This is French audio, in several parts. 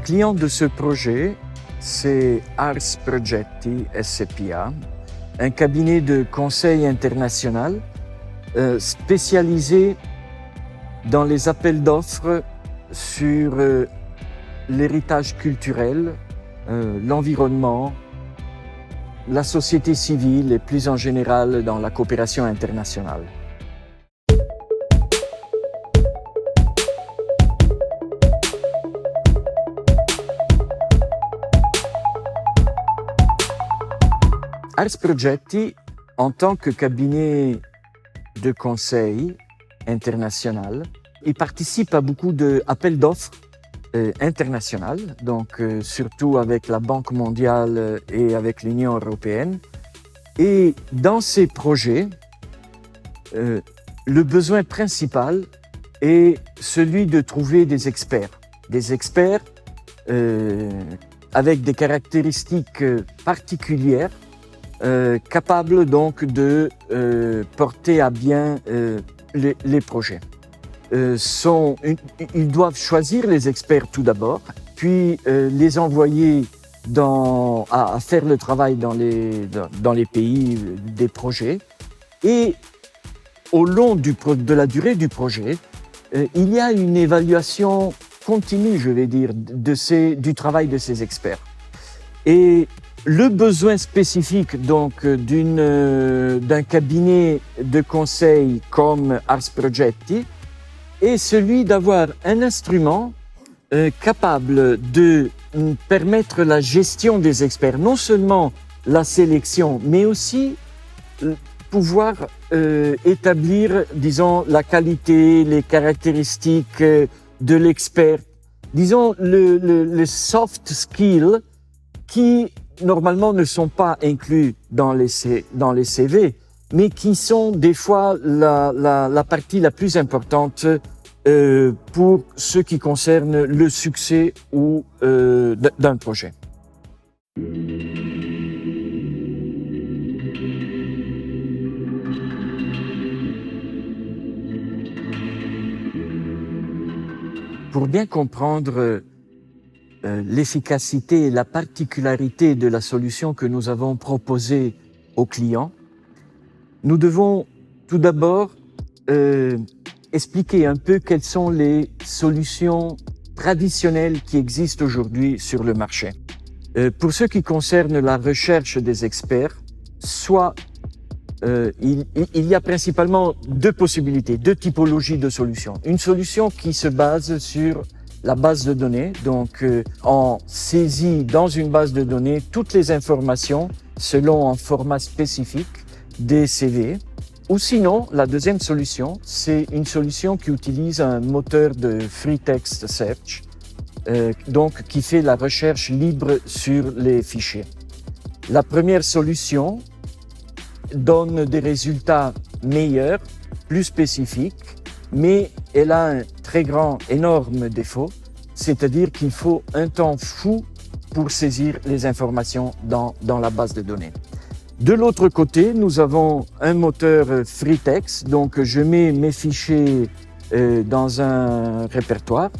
client de ce projet, c'est Ars Progetti SPA, un cabinet de conseil international spécialisé dans les appels d'offres sur l'héritage culturel, l'environnement, la société civile et plus en général dans la coopération internationale. Ars Progetti, en tant que cabinet de conseil international, il participe à beaucoup d'appels d'offres internationaux, donc surtout avec la Banque mondiale et avec l'Union européenne. Et dans ces projets, le besoin principal est celui de trouver des experts avec des caractéristiques particulières, capables donc de porter à bien les projets. Ils doivent choisir les experts tout d'abord, puis les envoyer à faire le travail dans les pays des projets. Et au long de la durée du projet, il y a une évaluation continue, je vais dire, du travail de ces experts. Et le besoin spécifique donc d'un cabinet de conseil comme Ars Progetti est celui d'avoir un instrument capable de permettre la gestion des experts, non seulement la sélection, mais aussi pouvoir établir, disons, la qualité, les caractéristiques de l'expert, disons, le soft skills qui normalement ne sont pas inclus dans les CV, mais qui sont des fois la partie la plus importante pour ce qui concerne le succès d'un projet. Pour bien comprendre l'efficacité et la particularité de la solution que nous avons proposée aux clients, nous devons tout d'abord expliquer un peu quelles sont les solutions traditionnelles qui existent aujourd'hui sur le marché. Pour ce qui concerne la recherche des experts, il y a principalement deux possibilités, deux typologies de solutions. Une solution qui se base sur la base de données, donc on saisit dans une base de données toutes les informations selon un format spécifique des CV. Ou sinon, la deuxième solution, c'est une solution qui utilise un moteur de free text search, donc qui fait la recherche libre sur les fichiers. La première solution donne des résultats meilleurs, plus spécifiques, mais elle a un énorme défaut, c'est-à-dire qu'il faut un temps fou pour saisir les informations dans la base de données. De l'autre côté, nous avons un moteur free text, donc je mets mes fichiers dans un répertoire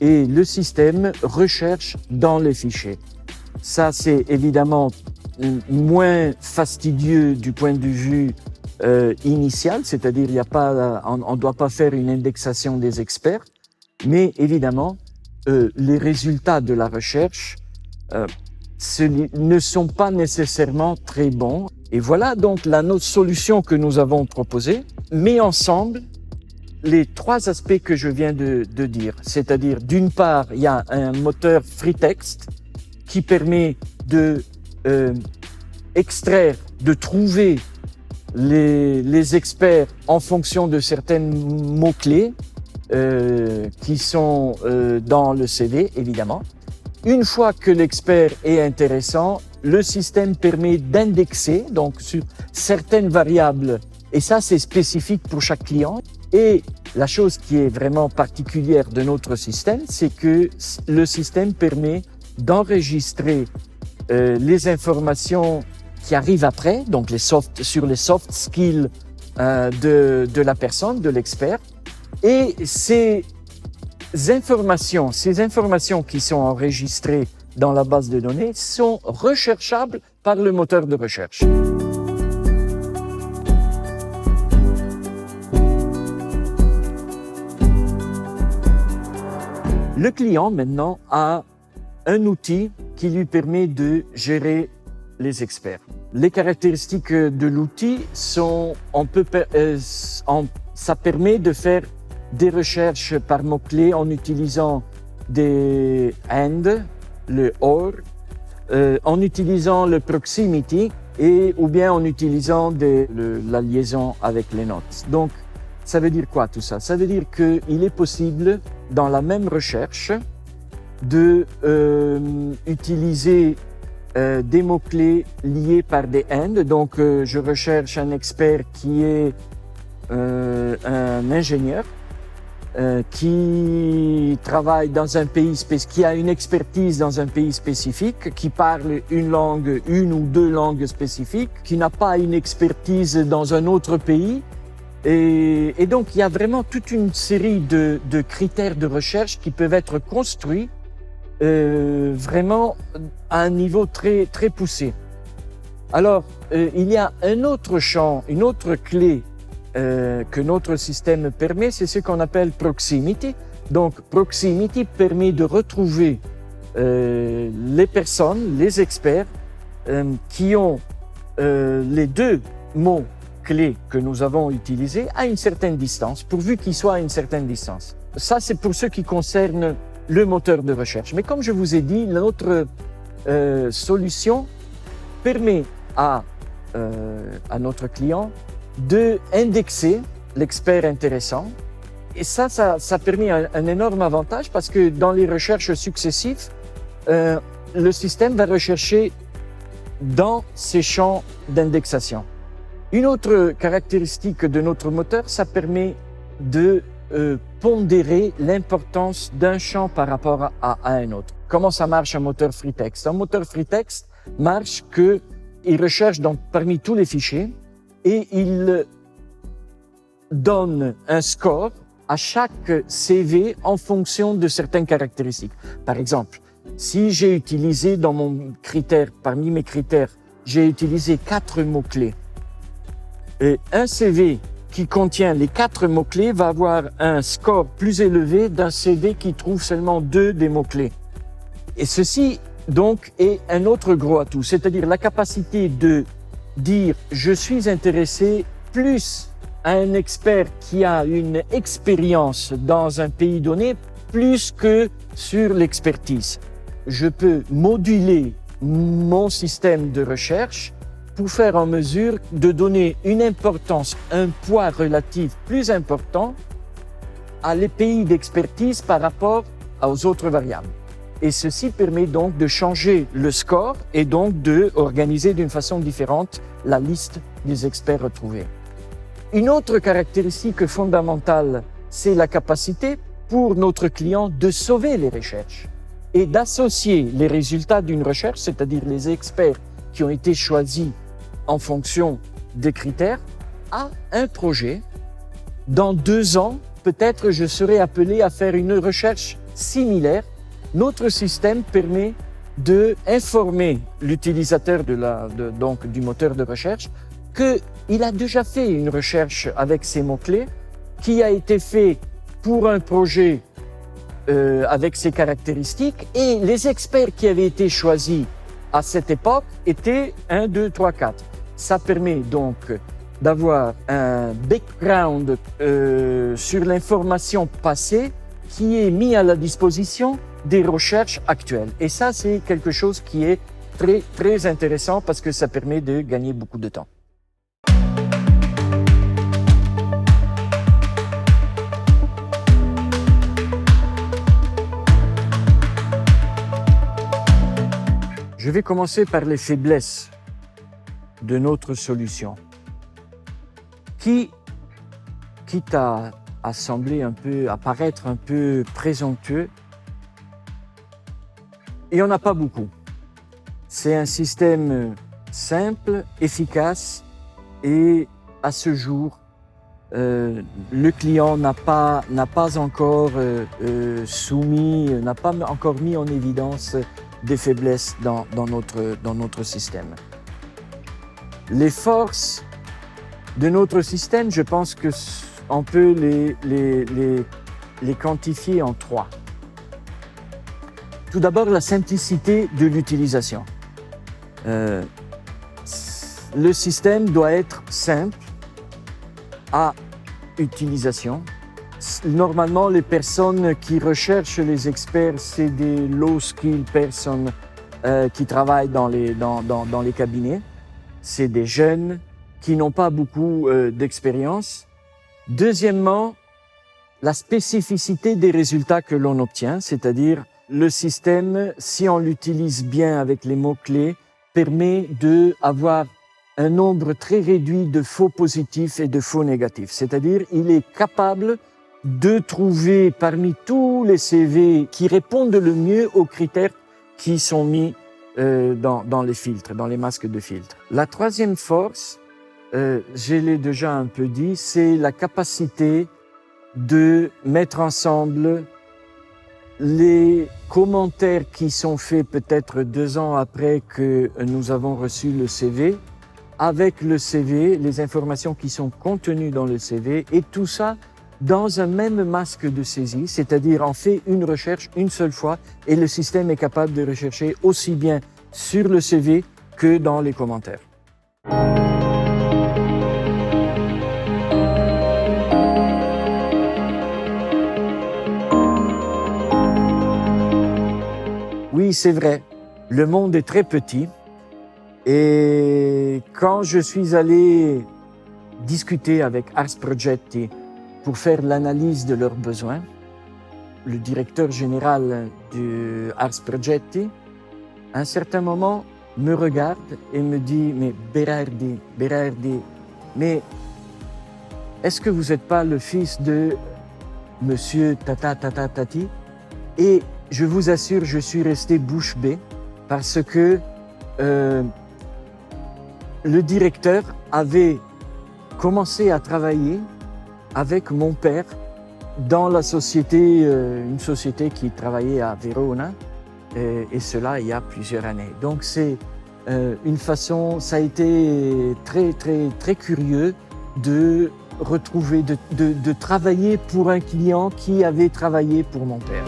et le système recherche dans les fichiers. Ça, c'est évidemment moins fastidieux du point de vue initial, c'est-à-dire on ne doit pas faire une indexation des experts, mais évidemment, les résultats de la recherche ne sont pas nécessairement très bons. Et voilà donc notre solution que nous avons proposée, met ensemble les trois aspects que je viens de dire. C'est-à-dire, d'une part, il y a un moteur free text qui permet de extraire, de trouver les experts en fonction de certains mots-clés qui sont dans le CV, évidemment. Une fois que l'expert est intéressant, le système permet d'indexer donc sur certaines variables, et ça c'est spécifique pour chaque client. Et la chose qui est vraiment particulière de notre système, c'est que le système permet d'enregistrer les informations qui arrivent après, donc sur les soft skills de la personne, de l'expert. Et ces ces informations qui sont enregistrées dans la base de données sont recherchables par le moteur de recherche. Le client, maintenant, a un outil qui lui permet de gérer les experts. Les caractéristiques de l'outil sont, ça permet de faire des recherches par mots-clés en utilisant des AND, le OR, en utilisant le proximity ou bien en utilisant la liaison avec les notes. Donc, ça veut dire quoi tout ça? Ça veut dire qu'il est possible, dans la même recherche, de utiliser des mots-clés liés par des AND. Donc, je recherche un expert qui est un ingénieur qui travaille dans un pays qui a une expertise dans un pays spécifique, qui parle une ou deux langues spécifiques, qui n'a pas une expertise dans un autre pays. Et donc, il y a vraiment toute une série de critères de recherche qui peuvent être construits vraiment à un niveau très, très poussé. Alors, il y a un autre champ, une autre clé que notre système permet, c'est ce qu'on appelle proximity. Donc, proximity permet de retrouver les personnes, les experts qui ont les deux mots clés que nous avons utilisés à une certaine distance, pourvu qu'ils soient à une certaine distance. Ça, c'est pour ce qui concerne le moteur de recherche. Mais comme je vous ai dit, notre solution permet à notre client de indexer l'expert intéressant. Et ça permet un énorme avantage parce que dans les recherches successives, le système va rechercher dans ces champs d'indexation. Une autre caractéristique de notre moteur, ça permet de pondérer l'importance d'un champ par rapport à un autre. Comment ça marche un moteur free text? Un moteur free text marche qu'il recherche parmi tous les fichiers et il donne un score à chaque CV en fonction de certaines caractéristiques. Par exemple, si j'ai utilisé parmi mes critères, j'ai utilisé 4 mots-clés. Et un CV qui contient les 4 mots-clés va avoir un score plus élevé d'un CV qui trouve seulement 2 des mots-clés. Et ceci, donc, est un autre gros atout, c'est-à-dire la capacité de dire « je suis intéressé plus à un expert qui a une expérience dans un pays donné plus que sur l'expertise ». Je peux moduler mon système de recherche pour faire en mesure de donner une importance, un poids relatif plus important à les pays d'expertise par rapport aux autres variables. Et ceci permet donc de changer le score et donc d'organiser d'une façon différente la liste des experts retrouvés. Une autre caractéristique fondamentale, c'est la capacité pour notre client de sauver les recherches et d'associer les résultats d'une recherche, c'est-à-dire les experts qui ont été choisis en fonction des critères, à un projet. Dans 2 ans, peut-être je serai appelé à faire une recherche similaire. Notre système permet d'informer l'utilisateur du moteur de recherche qu'il a déjà fait une recherche avec ces mots-clés, qui a été fait pour un projet avec ces caractéristiques, et les experts qui avaient été choisis à cette époque étaient 1, 2, 3, 4. Ça permet donc d'avoir un background sur l'information passée qui est mis à la disposition des recherches actuelles. Et ça, c'est quelque chose qui est très, très intéressant parce que ça permet de gagner beaucoup de temps. Je vais commencer par les faiblesses de notre solution, quitte à paraître un peu présomptueux, il n'y en a pas beaucoup. C'est un système simple, efficace et à ce jour le client n'a pas encore n'a pas encore mis en évidence des faiblesses dans notre système. Les forces de notre système, je pense qu'on peut les quantifier en 3. Tout d'abord, la simplicité de l'utilisation. Le système doit être simple à utilisation. Normalement, les personnes qui recherchent les experts, c'est des low-skill personnes qui travaillent dans les cabinets. C'est des jeunes qui n'ont pas beaucoup d'expérience. Deuxièmement, la spécificité des résultats que l'on obtient, c'est-à-dire le système, si on l'utilise bien avec les mots-clés, permet d'avoir un nombre très réduit de faux positifs et de faux négatifs. C'est-à-dire, il est capable de trouver parmi tous les CV qui répondent le mieux aux critères qui sont mis dans les filtres, dans les masques de filtre. La troisième force, je l'ai déjà un peu dit, c'est la capacité de mettre ensemble les commentaires qui sont faits peut-être 2 ans après que nous avons reçu le CV, avec le CV, les informations qui sont contenues dans le CV, et tout ça dans un même masque de saisie, c'est-à-dire on fait une recherche une seule fois et le système est capable de rechercher aussi bien sur le CV que dans les commentaires. Oui, c'est vrai, le monde est très petit et quand je suis allé discuter avec Ars Progetti pour faire l'analyse de leurs besoins, le directeur général du Ars Progetti, à un certain moment, me regarde et me dit « Mais Berardi, mais est-ce que vous n'êtes pas le fils de monsieur Tati ?» Et je vous assure, je suis resté bouche bée parce que le directeur avait commencé à travailler avec mon père dans la société, une société qui travaillait à Verona, et cela il y a plusieurs années. Donc c'est une façon, ça a été très curieux de retrouver, de travailler pour un client qui avait travaillé pour mon père.